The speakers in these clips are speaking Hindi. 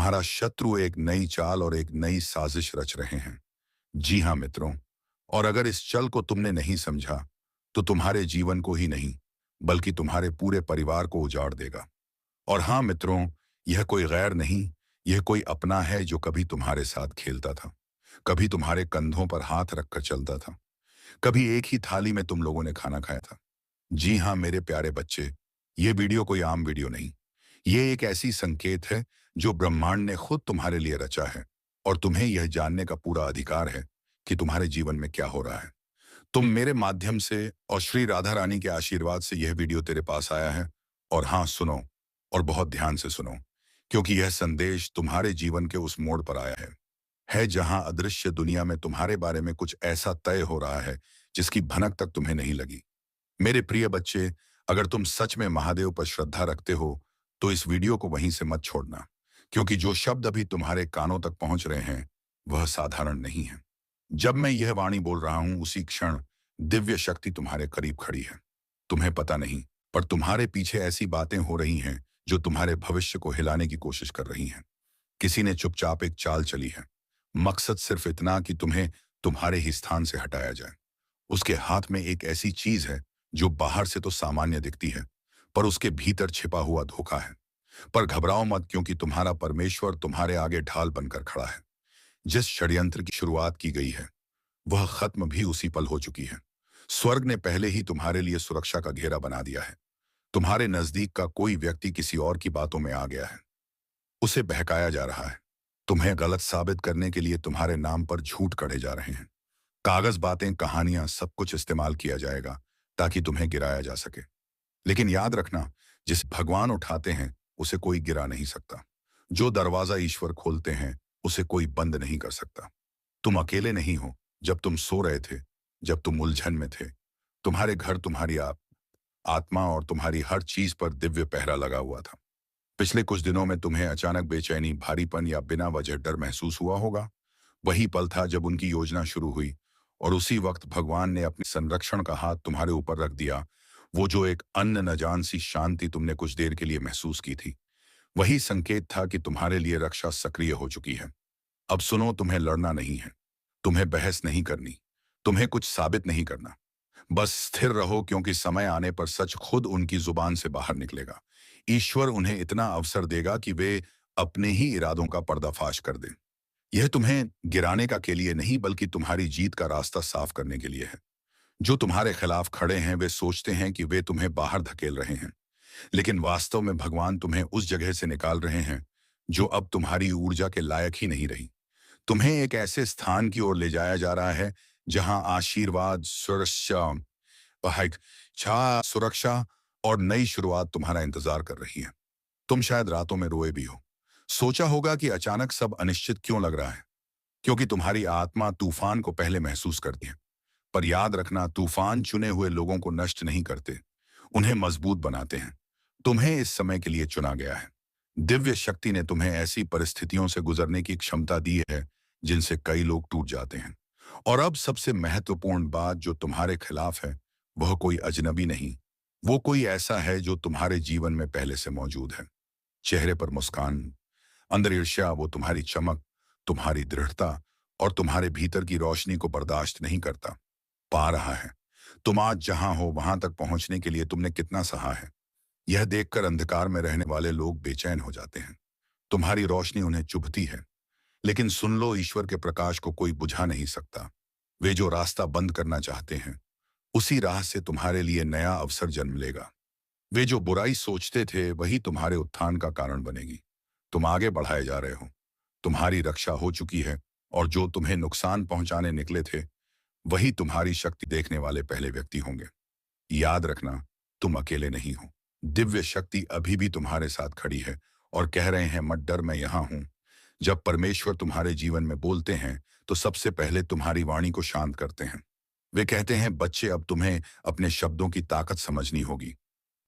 तुम्हारा शत्रु एक नई चाल और एक नई साजिश रच रहे हैं। जी हाँ मित्रों, और अगर इस चल को तुमने नहीं समझा तो तुम्हारे जीवन को ही नहीं बल्कि तुम्हारे पूरे परिवार को उजाड़ देगा। और हाँ मित्रों, यह कोई गैर नहीं, यह कोई अपना है जो कभी तुम्हारे साथ खेलता था, कभी तुम्हारे कंधों पर हाथ रखकर चलता था, कभी एक ही थाली में तुम लोगों ने खाना खाया था। जी हाँ मेरे प्यारे बच्चे, ये वीडियो कोई आम वीडियो नहीं, ये एक ऐसी संकेत है जो ब्रह्मांड ने खुद तुम्हारे लिए रचा है। और तुम्हें यह जानने का पूरा अधिकार है कि तुम्हारे जीवन में क्या हो रहा है। तुम मेरे माध्यम से और श्री राधा रानी के आशीर्वाद से यह वीडियो तेरे पास आया है। और हाँ सुनो, और बहुत ध्यान से सुनो, क्योंकि यह संदेश तुम्हारे जीवन के उस मोड़ पर आया है जहां अदृश्य दुनिया में तुम्हारे बारे में कुछ ऐसा तय हो रहा है जिसकी भनक तक तुम्हें नहीं लगी। मेरे प्रिय बच्चे, अगर तुम सच में महादेव पर श्रद्धा रखते हो तो इस वीडियो को वहीं से मत छोड़ना, क्योंकि जो शब्द अभी तुम्हारे कानों तक पहुंच रहे हैं वह साधारण नहीं है। जब मैं यह वाणी बोल रहा हूं उसी क्षण दिव्य शक्ति तुम्हारे करीब खड़ी है। तुम्हें पता नहीं, पर तुम्हारे पीछे ऐसी बातें हो रही हैं जो तुम्हारे भविष्य को हिलाने की कोशिश कर रही हैं। किसी ने चुपचाप एक चाल चली है, मकसद सिर्फ इतना कि तुम्हें तुम्हारे ही स्थान से हटाया जाए। उसके हाथ में एक ऐसी चीज है जो बाहर से तो सामान्य दिखती है, पर उसके भीतर छिपा हुआ धोखा है। पर घबराओ मत, क्योंकि तुम्हारा परमेश्वर तुम्हारे आगे ढाल बनकर खड़ा है। जिस षड्यंत्र की शुरुआत की गई है वह खत्म भी उसी पल हो चुकी है। स्वर्ग ने पहले ही तुम्हारे लिए सुरक्षा का घेरा बना दिया है। तुम्हारे नजदीक का कोई व्यक्ति किसी और की बातों में आ गया है, उसे बहकाया जा रहा है। तुम्हें गलत साबित करने के लिए तुम्हारे नाम पर झूठ कढ़े जा रहे हैं। कागज, बातें, कहानियां, सब कुछ इस्तेमाल किया जाएगा ताकि तुम्हें गिराया जा सके। लेकिन याद रखना, जिसे भगवान उठाते हैं उसे कोई गिरा नहीं सकता। जो दरवाजा ईश्वर खोलते हैं उसे कोई बंद नहीं कर सकता। तुम अकेले नहीं हो। जब तुम सो रहे थे, जब तुम उलझन में थे, तुम्हारे घर, तुम्हारी आत्मा और तुम्हारी हर चीज पर दिव्य पहरा लगा हुआ था। पिछले कुछ दिनों में तुम्हें अचानक बेचैनी, भारीपन या बिना वजह डर महसूस हुआ होगा। वही पल था जब उनकी योजना शुरू हुई, और उसी वक्त भगवान ने अपने संरक्षण का हाथ तुम्हारे ऊपर रख दिया। वो जो एक अन्न न जान सी शांति तुमने कुछ देर के लिए महसूस की थी, वही संकेत था कि तुम्हारे लिए रक्षा सक्रिय हो चुकी है। अब सुनो, तुम्हें लड़ना नहीं है, तुम्हें बहस नहीं करनी, तुम्हें कुछ साबित नहीं करना। बस स्थिर रहो, क्योंकि समय आने पर सच खुद उनकी जुबान से बाहर निकलेगा। ईश्वर उन्हें इतना अवसर देगा कि वे अपने ही इरादों का पर्दाफाश कर दें। यह तुम्हें गिराने का के लिए नहीं, बल्कि तुम्हारी जीत का रास्ता साफ करने के लिए है। जो तुम्हारे खिलाफ खड़े हैं वे सोचते हैं कि वे तुम्हें बाहर धकेल रहे हैं, लेकिन वास्तव में भगवान तुम्हें उस जगह से निकाल रहे हैं जो अब तुम्हारी ऊर्जा के लायक ही नहीं रही। तुम्हें एक ऐसे स्थान की ओर ले जाया जा रहा है जहां आशीर्वाद, सुरक्षा, सुरक्षा और नई शुरुआत तुम्हारा इंतजार कर रही है। तुम शायद रातों में रोए भी हो, सोचा होगा कि अचानक सब अनिश्चित क्यों लग रहा है, क्योंकि तुम्हारी आत्मा तूफान को पहले महसूस करती है। पर याद रखना, तूफान चुने हुए लोगों को नष्ट नहीं करते, उन्हें मजबूत बनाते हैं। तुम्हें इस समय के लिए चुना गया है। दिव्य शक्ति ने तुम्हें ऐसी परिस्थितियों से गुजरने की क्षमता दी है जिनसे कई लोग टूट जाते हैं। और अब सबसे महत्वपूर्ण बात जो तुम्हारे खिलाफ है, वह कोई अजनबी नहीं, वो कोई ऐसा है जो तुम्हारे जीवन में पहले से मौजूद है। चेहरे पर मुस्कान, अंदर ईर्ष्या, वो तुम्हारी चमक, तुम्हारी दृढ़ता और तुम्हारे भीतर की रोशनी को बर्दाश्त नहीं करता, पा रहा है। तुम आज जहां हो वहां तक पहुंचने के लिए तुमने कितना सहा है, यह देखकर अंधकार में रहने वाले लोग बेचैन हो जाते हैं। तुम्हारी रोशनी उन्हें चुभती है, लेकिन सुन लो, ईश्वर के प्रकाश को कोई बुझा नहीं सकता। वे जो रास्ता बंद करना चाहते हैं, उसी राह से तुम्हारे लिए नया अवसर जन्म लेगा। वे जो बुराई सोचते थे वही तुम्हारे उत्थान का कारण बनेगी। तुम आगे बढ़ाए जा रहे हो, तुम्हारी रक्षा हो चुकी है, और जो तुम्हें नुकसान पहुंचाने निकले थे वही तुम्हारी शक्ति देखने वाले पहले व्यक्ति होंगे। याद रखना, तुम अकेले नहीं हो। दिव्य शक्ति अभी भी तुम्हारे साथ खड़ी है और कह रहे हैं, मत डर, मैं यहां हूं। जब परमेश्वर तुम्हारे जीवन में बोलते हैं तो सबसे पहले तुम्हारी वाणी को शांत करते हैं। वे कहते हैं, बच्चे, अब तुम्हें अपने शब्दों की ताकत समझनी होगी।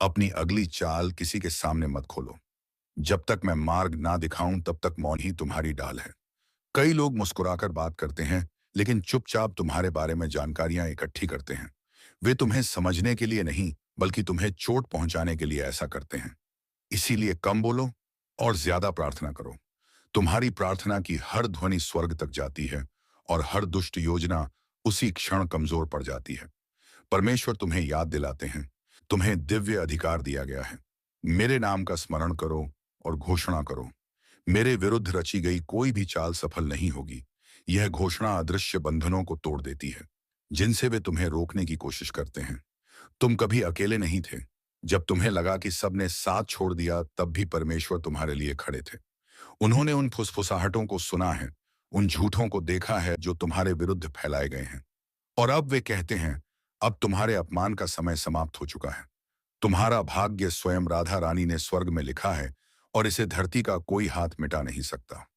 अपनी अगली चाल किसी के सामने मत खोलो। जब तक मैं मार्ग ना दिखाऊं तब तक मौन ही तुम्हारी ढाल है। कई लोग मुस्कुराकर बात करते हैं, लेकिन चुपचाप तुम्हारे बारे में जानकारियां इकट्ठी करते हैं। वे तुम्हें समझने के लिए नहीं, बल्कि तुम्हें चोट पहुंचाने के लिए ऐसा करते हैं। इसीलिए कम बोलो और ज्यादा प्रार्थना करो। तुम्हारी प्रार्थना की हर ध्वनि स्वर्ग तक जाती है और हर दुष्ट योजना उसी क्षण कमजोर पड़ जाती है। परमेश्वर तुम्हें याद दिलाते हैं, तुम्हें दिव्य अधिकार दिया गया है। मेरे नाम का स्मरण करो और घोषणा करो, मेरे विरुद्ध रची गई कोई भी चाल सफल नहीं होगी। यह घोषणा अदृश्य बंधनों को तोड़ देती है, जिनसे वे तुम्हें रोकने की कोशिश करते हैं। तुम कभी अकेले नहीं थे। जब तुम्हें लगा कि सबने साथ छोड़ दिया, तब भी परमेश्वर तुम्हारे लिए खड़े थे। उन्होंने उन फुसफुसाहटों को सुना है, उन झूठों को देखा है जो तुम्हारे विरुद्ध फैलाए गए हैं। और अब वे कहते हैं, अब तुम्हारे अपमान का समय समाप्त हो चुका है। तुम्हारा भाग्य स्वयं राधा रानी ने स्वर्ग में लिखा है और इसे धरती का कोई हाथ मिटा नहीं सकता।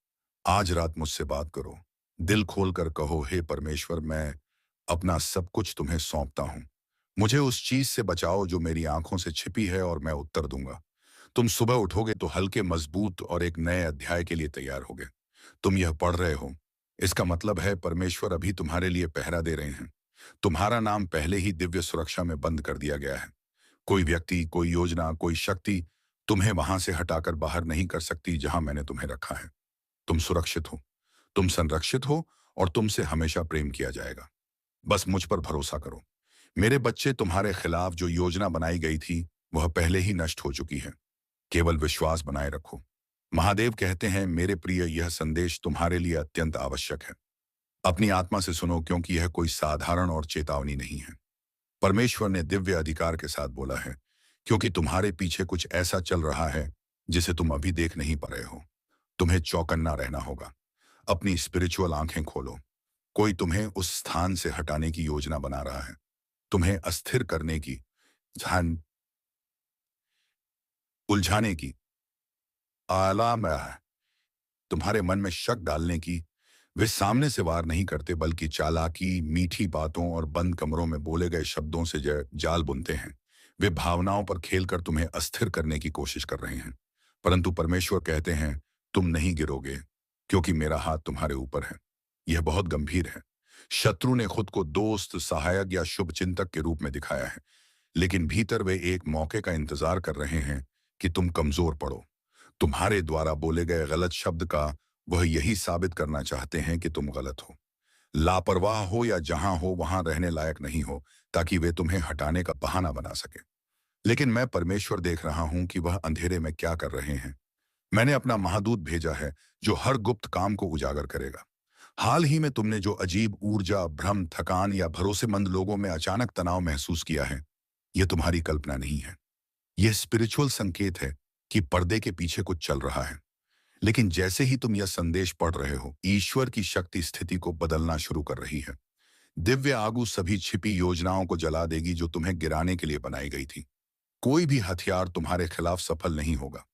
आज रात मुझसे बात करो, दिल खोलकर कहो, हे परमेश्वर, मैं अपना सब कुछ तुम्हें सौंपता हूं। मुझे उस चीज से बचाओ जो मेरी आंखों से छिपी है और मैं उत्तर दूंगा। तुम सुबह उठोगे तो हल्के, मजबूत और एक नए अध्याय के लिए तैयार होगे। तुम यह पढ़ रहे हो, इसका मतलब है परमेश्वर अभी तुम्हारे लिए पहरा दे रहे हैं। तुम्हारा नाम पहले ही दिव्य सुरक्षा में बंद कर दिया गया है। कोई व्यक्ति, कोई योजना, कोई शक्ति तुम्हें वहां से हटाकर बाहर नहीं कर सकती जहां मैंने तुम्हें रखा है। तुम सुरक्षित हो, तुम संरक्षित हो और तुमसे हमेशा प्रेम किया जाएगा। बस मुझ पर भरोसा करो। मेरे बच्चे, तुम्हारे खिलाफ जो योजना बनाई गई थी वह पहले ही नष्ट हो चुकी है। केवल विश्वास बनाए रखो। महादेव कहते हैं, मेरे प्रिय, यह संदेश तुम्हारे लिए अत्यंत आवश्यक है। अपनी आत्मा से सुनो, क्योंकि यह कोई साधारण और चेतावनी नहीं है। परमेश्वर ने दिव्य अधिकार के साथ बोला है, क्योंकि तुम्हारे पीछे कुछ ऐसा चल रहा है जिसे तुम अभी देख नहीं पा रहे हो। तुम्हें चौकन्ना रहना होगा। अपनी स्पिरिचुअल आंखें खोलो। कोई तुम्हें उस स्थान से हटाने की योजना बना रहा है, तुम्हें अस्थिर करने की, ध्यान उलझाने की, आलाम है, तुम्हारे मन में शक डालने की। वे सामने से वार नहीं करते, बल्कि चालाकी, मीठी बातों और बंद कमरों में बोले गए शब्दों से जाल बुनते हैं। वे भावनाओं पर खेलकर तुम्हें अस्थिर करने की कोशिश कर रहे हैं। परंतु परमेश्वर कहते हैं, तुम नहीं गिरोगे, क्योंकि मेरा हाथ तुम्हारे ऊपर है। यह बहुत गंभीर है। शत्रु ने खुद को दोस्त, सहायक या शुभ चिंतक के रूप में दिखाया है, लेकिन भीतर वे एक मौके का इंतजार कर रहे हैं कि तुम कमजोर पड़ो। तुम्हारे द्वारा बोले गए गलत शब्द का वह यही साबित करना चाहते हैं कि तुम गलत हो, लापरवाह हो या जहां हो वहां रहने लायक नहीं हो, ताकि वे तुम्हें हटाने का बहाना बना सके। लेकिन मैं परमेश्वर देख रहा हूं कि वह अंधेरे में क्या कर रहे हैं। मैंने अपना महादूत भेजा है जो हर गुप्त काम को उजागर करेगा। हाल ही में तुमने जो अजीब ऊर्जा, भ्रम, थकान या भरोसेमंद लोगों में अचानक तनाव महसूस किया है, यह तुम्हारी कल्पना नहीं है। यह स्पिरिचुअल संकेत है कि पर्दे के पीछे कुछ चल रहा है। लेकिन जैसे ही तुम यह संदेश पढ़ रहे हो, ईश्वर की शक्ति स्थिति को बदलना शुरू कर रही है। दिव्य आगू सभी छिपी योजनाओं को जला देगी जो तुम्हें गिराने के लिए बनाई गई थी। कोई भी हथियार तुम्हारे खिलाफ सफल नहीं होगा।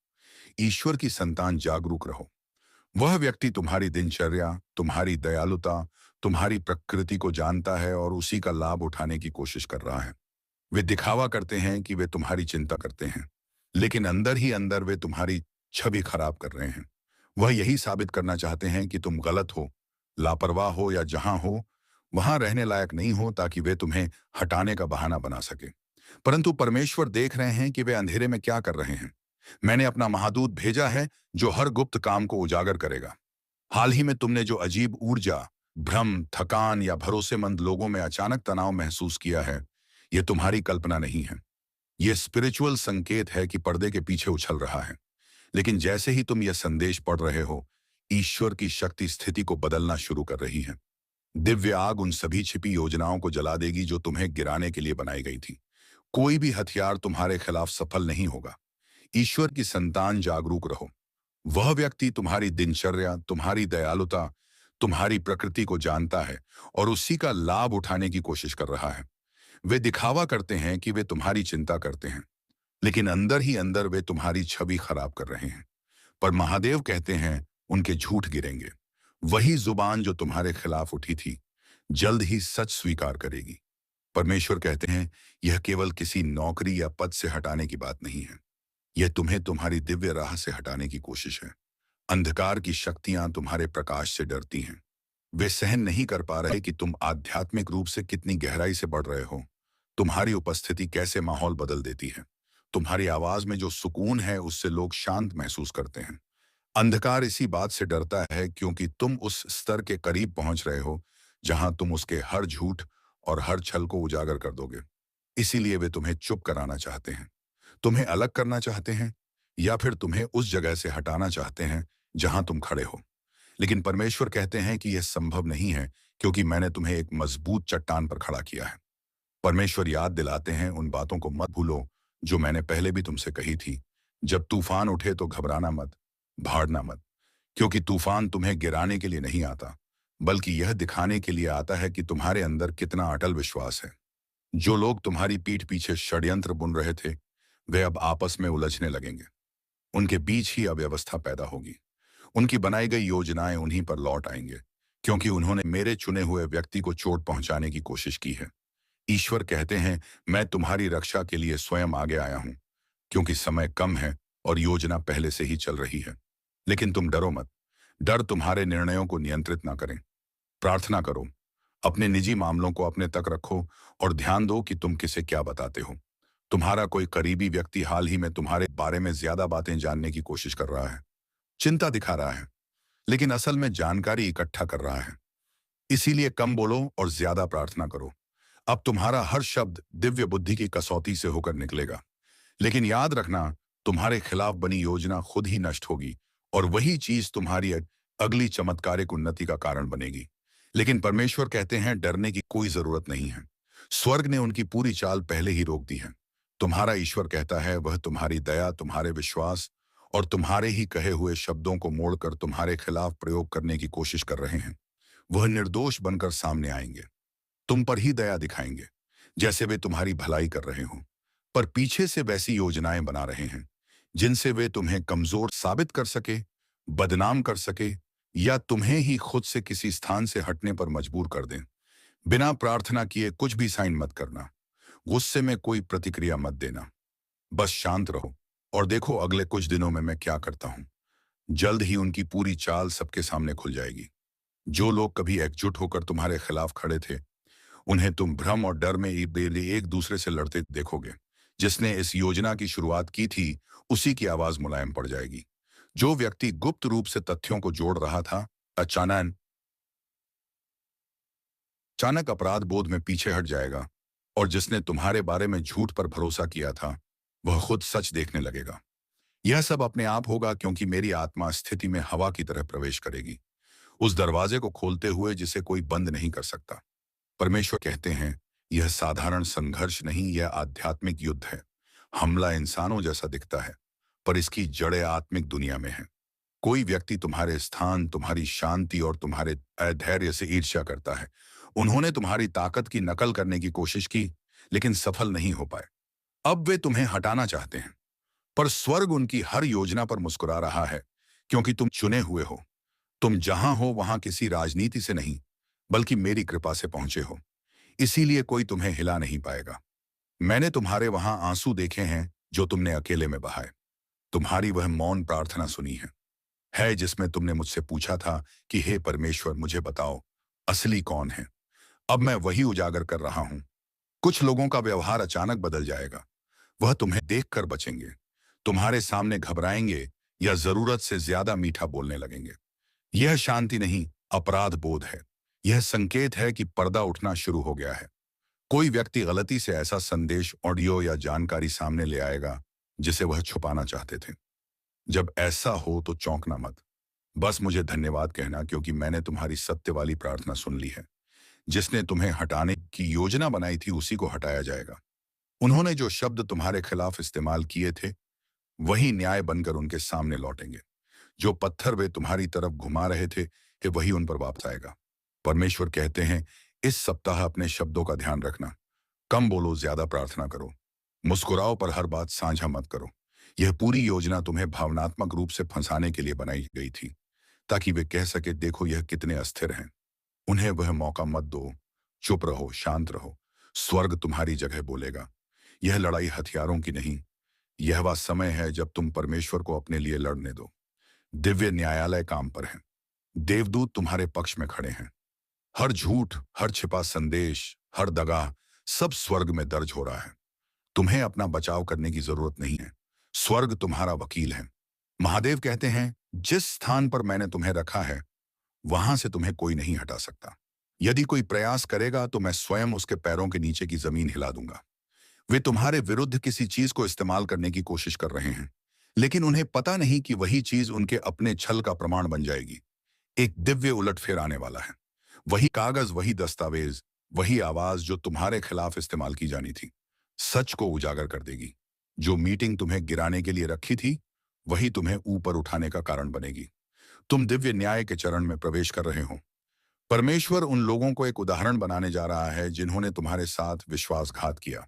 ईश्वर की संतान, जागरूक रहो। वह व्यक्ति तुम्हारी दिनचर्या, तुम्हारी दयालुता, तुम्हारी प्रकृति को जानता है और उसी का लाभ उठाने की कोशिश कर रहा है। वे दिखावा करते हैं कि वे तुम्हारी चिंता करते हैं, लेकिन अंदर ही अंदर वे तुम्हारी छवि खराब कर रहे हैं। वह यही साबित करना चाहते हैं कि तुम गलत हो, लापरवाह हो या जहां हो वहां रहने लायक नहीं हो, ताकि वे तुम्हें हटाने का बहाना बना सके। परंतु परमेश्वर देख रहे हैं कि वे अंधेरे में क्या कर रहे हैं। मैंने अपना महादूत भेजा है जो हर गुप्त काम को उजागर करेगा। हाल ही में तुमने जो अजीब ऊर्जा, भ्रम, थकान या भरोसेमंद लोगों में अचानक तनाव महसूस किया है, यह तुम्हारी कल्पना नहीं है। यह स्पिरिचुअल संकेत है कि पर्दे के पीछे उछल रहा है। लेकिन जैसे ही तुम यह संदेश पढ़ रहे हो, ईश्वर की शक्ति स्थिति को बदलना शुरू कर रही है। दिव्य आग उन सभी छिपी योजनाओं को जला देगी जो तुम्हें गिराने के लिए बनाई गई थी। कोई भी हथियार तुम्हारे खिलाफ सफल नहीं होगा। ईश्वर की संतान, जागरूक रहो। वह व्यक्ति तुम्हारी दिनचर्या, तुम्हारी दयालुता, तुम्हारी प्रकृति को जानता है और उसी का लाभ उठाने की कोशिश कर रहा है। वे दिखावा करते हैं कि वे तुम्हारी चिंता करते हैं, लेकिन अंदर ही अंदर वे तुम्हारी छवि खराब कर रहे हैं। पर महादेव कहते हैं, उनके झूठ गिरेंगे। वही जुबान जो तुम्हारे खिलाफ उठी थी, जल्द ही सच स्वीकार करेगी। परमेश्वर कहते हैं, यह केवल किसी नौकरी या पद से हटाने की बात नहीं है। यह तुम्हें तुम्हारी दिव्य राह से हटाने की कोशिश है। अंधकार की शक्तियां तुम्हारे प्रकाश से डरती हैं। वे सहन नहीं कर पा रहे कि तुम आध्यात्मिक रूप से कितनी गहराई से बढ़ रहे हो। तुम्हारी उपस्थिति कैसे माहौल बदल देती है। तुम्हारी आवाज में जो सुकून है, उससे लोग शांत महसूस करते हैं। अंधकार इसी बात से डरता है क्योंकि तुम उस स्तर के करीब पहुंच रहे हो जहां तुम उसके हर झूठ और हर छल को उजागर कर दोगे। इसीलिए वे तुम्हें चुप कराना चाहते हैं, तुम्हें अलग करना चाहते हैं, या फिर तुम्हें उस जगह से हटाना चाहते हैं जहां तुम खड़े हो। लेकिन परमेश्वर कहते हैं कि यह संभव नहीं है, क्योंकि मैंने तुम्हें एक मजबूत चट्टान पर खड़ा किया है। परमेश्वर याद दिलाते हैं, उन बातों को मत भूलो जो मैंने पहले भी तुमसे कही थी। जब तूफान उठे तो घबराना मत, भाड़ना मत, क्योंकि तूफान तुम्हें गिराने के लिए नहीं आता, बल्कि यह दिखाने के लिए आता है कि तुम्हारे अंदर कितना अटल विश्वास है। जो लोग तुम्हारी पीठ पीछे षड्यंत्र बुन रहे थे, वे अब आपस में उलझने लगेंगे। उनके बीच ही अव्यवस्था पैदा होगी। उनकी बनाई गई योजनाएं उन्हीं पर लौट आएंगे, क्योंकि उन्होंने मेरे चुने हुए व्यक्ति को चोट पहुंचाने की कोशिश की है। ईश्वर कहते हैं, मैं तुम्हारी रक्षा के लिए स्वयं आगे आया हूं, क्योंकि समय कम है और योजना पहले से ही चल रही है। लेकिन तुम डरो मत। डर तुम्हारे निर्णयों को नियंत्रित ना करें। प्रार्थना करो, अपने निजी मामलों को अपने तक रखो और ध्यान दो कि तुम किसे क्या बताते हो। तुम्हारा कोई करीबी व्यक्ति हाल ही में तुम्हारे बारे में ज्यादा बातें जानने की कोशिश कर रहा है, चिंता दिखा रहा है, लेकिन असल में जानकारी इकट्ठा कर रहा है। इसीलिए कम बोलो और ज्यादा प्रार्थना करो। अब तुम्हारा हर शब्द दिव्य बुद्धि की कसौटी से होकर निकलेगा। लेकिन याद रखना, तुम्हारे खिलाफ बनी योजना खुद ही नष्ट होगी और वही चीज तुम्हारी अगली चमत्कारिक उन्नति का कारण बनेगी। लेकिन परमेश्वर कहते हैं, डरने की कोई जरूरत नहीं है। स्वर्ग ने उनकी पूरी चाल पहले ही रोक दी है। तुम्हारा ईश्वर कहता है, वह तुम्हारी दया, तुम्हारे विश्वास और तुम्हारे ही कहे हुए शब्दों को मोड़कर तुम्हारे खिलाफ प्रयोग करने की कोशिश कर रहे हैं। वह निर्दोष बनकर सामने आएंगे, तुम पर ही दया दिखाएंगे, जैसे वे तुम्हारी भलाई कर रहे हो, पर पीछे से वैसी योजनाएं बना रहे हैं जिनसे वे तुम्हें कमजोर साबित कर सके, बदनाम कर सके, या तुम्हें ही खुद से किसी स्थान से हटने पर मजबूर कर दें। बिना प्रार्थना किए कुछ भी साइन मत करना। गुस्से में कोई प्रतिक्रिया मत देना। बस शांत रहो और देखो अगले कुछ दिनों में मैं क्या करता हूं। जल्द ही उनकी पूरी चाल सबके सामने खुल जाएगी। जो लोग कभी एकजुट होकर तुम्हारे खिलाफ खड़े थे, उन्हें तुम भ्रम और डर में एक दूसरे से लड़ते देखोगे। जिसने इस योजना की शुरुआत की थी, उसी की आवाज मुलायम पड़ जाएगी। जो व्यक्ति गुप्त रूप से तथ्यों को जोड़ रहा था, अचानक अचानक अपराध बोध में पीछे हट जाएगा, और जिसने तुम्हारे बारे में झूठ पर भरोसा किया था, वह खुद सच देखने लगेगा। यह सब अपने आप होगा, क्योंकि मेरी आत्मा स्थिति में हवा की तरह प्रवेश करेगी, उस दरवाजे को खोलते हुए जिसे कोई बंद नहीं कर सकता। परमेश्वर कहते हैं, यह साधारण संघर्ष नहीं, यह आध्यात्मिक युद्ध है। हमला इंसानों जैसा दिखता है, पर इसकी जड़ें आत्मिक दुनिया में है। कोई व्यक्ति तुम्हारे स्थान, तुम्हारी शांति और तुम्हारे अधैर्य से ईर्ष्या करता है। उन्होंने तुम्हारी ताकत की नकल करने की कोशिश की, लेकिन सफल नहीं हो पाए। अब वे तुम्हें हटाना चाहते हैं, पर स्वर्ग उनकी हर योजना पर मुस्कुरा रहा है, क्योंकि तुम चुने हुए हो। तुम जहां हो वहां किसी राजनीति से नहीं, बल्कि मेरी कृपा से पहुंचे हो। इसीलिए कोई तुम्हें हिला नहीं पाएगा। मैंने तुम्हारे वहां आंसू देखे हैं जो तुमने अकेले में बहाए। तुम्हारी वह मौन प्रार्थना सुनी है जिसमें तुमने मुझसे पूछा था कि हे परमेश्वर, मुझे बताओ असली कौन है। अब मैं वही उजागर कर रहा हूं। कुछ लोगों का व्यवहार अचानक बदल जाएगा। वह तुम्हें देखकर बचेंगे, तुम्हारे सामने घबराएंगे या जरूरत से ज्यादा मीठा बोलने लगेंगे। यह शांति नहीं, अपराध बोध है। यह संकेत है कि पर्दा उठना शुरू हो गया है। कोई व्यक्ति गलती से ऐसा संदेश, ऑडियो या जानकारी सामने ले आएगा जिसे वह छुपाना चाहते थे। जब ऐसा हो तो चौंकना मत। बस मुझे धन्यवाद कहना, क्योंकि मैंने तुम्हारी सत्य वाली प्रार्थना सुन ली है। जिसने तुम्हें हटाने की योजना बनाई थी, उसी को हटाया जाएगा। उन्होंने जो शब्द तुम्हारे खिलाफ इस्तेमाल किए थे, वही न्याय बनकर उनके सामने लौटेंगे। जो पत्थर वे तुम्हारी तरफ घुमा रहे थे, कि वही उन पर वापस आएगा। परमेश्वर कहते हैं, इस सप्ताह अपने शब्दों का ध्यान रखना। कम बोलो, ज्यादा प्रार्थना करो। मुस्कुराओ, पर हर बात साझा मत करो। यह पूरी योजना तुम्हें भावनात्मक रूप से फंसाने के लिए बनाई गई थी, ताकि वे कह सके, देखो यह कितने अस्थिर हैं। उन्हें वह मौका मत दो। चुप रहो, शांत रहो। स्वर्ग तुम्हारी जगह बोलेगा। यह लड़ाई हथियारों की नहीं, यह वह समय है जब तुम परमेश्वर को अपने लिए लड़ने दो। दिव्य न्यायालय काम पर है। देवदूत तुम्हारे पक्ष में खड़े हैं। हर झूठ, हर छिपा संदेश, हर दगा, सब स्वर्ग में दर्ज हो रहा है। तुम्हें अपना बचाव करने की जरूरत नहीं है। स्वर्ग तुम्हारा वकील है। महादेव कहते हैं, जिस स्थान पर मैंने तुम्हें रखा है वहां से तुम्हें कोई नहीं हटा सकता। यदि कोई प्रयास करेगा तो मैं स्वयं उसके पैरों के नीचे की जमीन हिला दूंगा। वे तुम्हारे विरुद्ध किसी चीज को इस्तेमाल करने की कोशिश कर रहे हैं, लेकिन उन्हें पता नहीं कि वही चीज उनके अपने छल का प्रमाण बन जाएगी। एक दिव्य उलटफेर आने वाला है। वही कागज, वही दस्तावेज, वही आवाज जो तुम्हारे खिलाफ इस्तेमाल की जानी थी, सच को उजागर कर देगी। जो मीटिंग तुम्हें गिराने के लिए रखी थी, वही तुम्हें ऊपर उठाने का कारण बनेगी। तुम दिव्य न्याय के चरण में प्रवेश कर रहे हो। परमेश्वर उन लोगों को एक उदाहरण बनाने जा रहा है जिन्होंने तुम्हारे साथ विश्वासघात किया।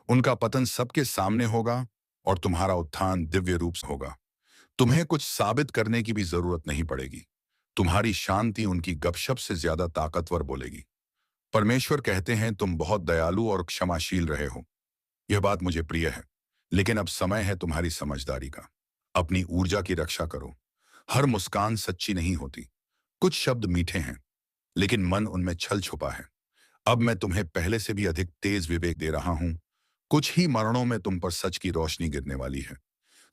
उनका पतन सबके सामने होगा और तुम्हारा उत्थान दिव्य रूप से होगा। तुम्हें कुछ साबित करने की भी जरूरत नहीं पड़ेगी। तुम्हारी शांति उनकी गपशप से ज्यादा ताकतवर बोलेगी। परमेश्वर कहते हैं, तुम बहुत दयालु और क्षमाशील रहे हो। यह बात मुझे प्रिय है, लेकिन अब समय है तुम्हारी समझदारी का। अपनी ऊर्जा की रक्षा करो। हर मुस्कान सच्ची नहीं होती। कुछ शब्द मीठे हैं, लेकिन मन उनमें छल छुपा है। अब मैं तुम्हें पहले से भी अधिक तेज विवेक दे रहा हूं। कुछ ही मरणों में तुम पर सच की रोशनी गिरने वाली है।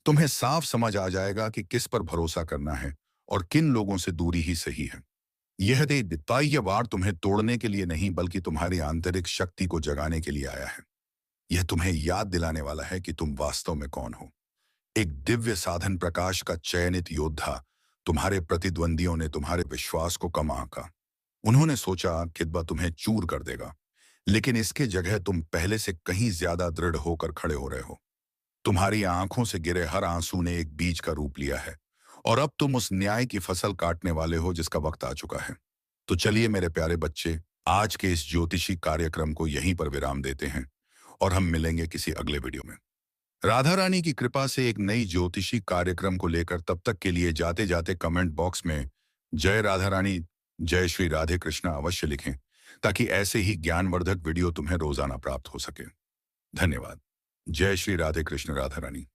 तुम्हें साफ समझ आ जाएगा कि किस पर भरोसा करना है और किन लोगों से दूरी ही सही है। यह दिताई वार तुम्हें तोड़ने के लिए नहीं, बल्कि तुम्हारी आंतरिक शक्ति को जगाने के लिए आया है। यह तुम्हें याद दिलाने वाला है कि तुम वास्तव में कौन हो। एक दिव्य साधन प्रकाश का चयनित योद्धा। तुम्हारे प्रतिद्वंदियों ने तुम्हारे विश्वास को कम आंका। उन्होंने सोचा किदबा तुम्हें चूर कर देगा, लेकिन इसके जगह तुम पहले से कहीं ज्यादा दृढ़ होकर खड़े हो रहे हो। तुम्हारी आंखों से गिरे हर आंसू ने एक बीज का रूप लिया है, और अब तुम उस न्याय की फसल काटने वाले हो जिसका वक्त आ चुका है। तो चलिए मेरे प्यारे बच्चे, आज के इस ज्योतिषी कार्यक्रम को यहीं पर विराम देते हैं और हम मिलेंगे किसी अगले वीडियो में। राधा रानी की कृपा से एक नई ज्योतिषी कार्यक्रम को लेकर, तब तक के लिए जाते जाते कमेंट बॉक्स में जय राधा रानी, जय श्री राधे कृष्णा अवश्य लिखें, ताकि ऐसे ही ज्ञानवर्धक वीडियो तुम्हें रोजाना प्राप्त हो सके। धन्यवाद। जय श्री राधे कृष्ण, राधा रानी।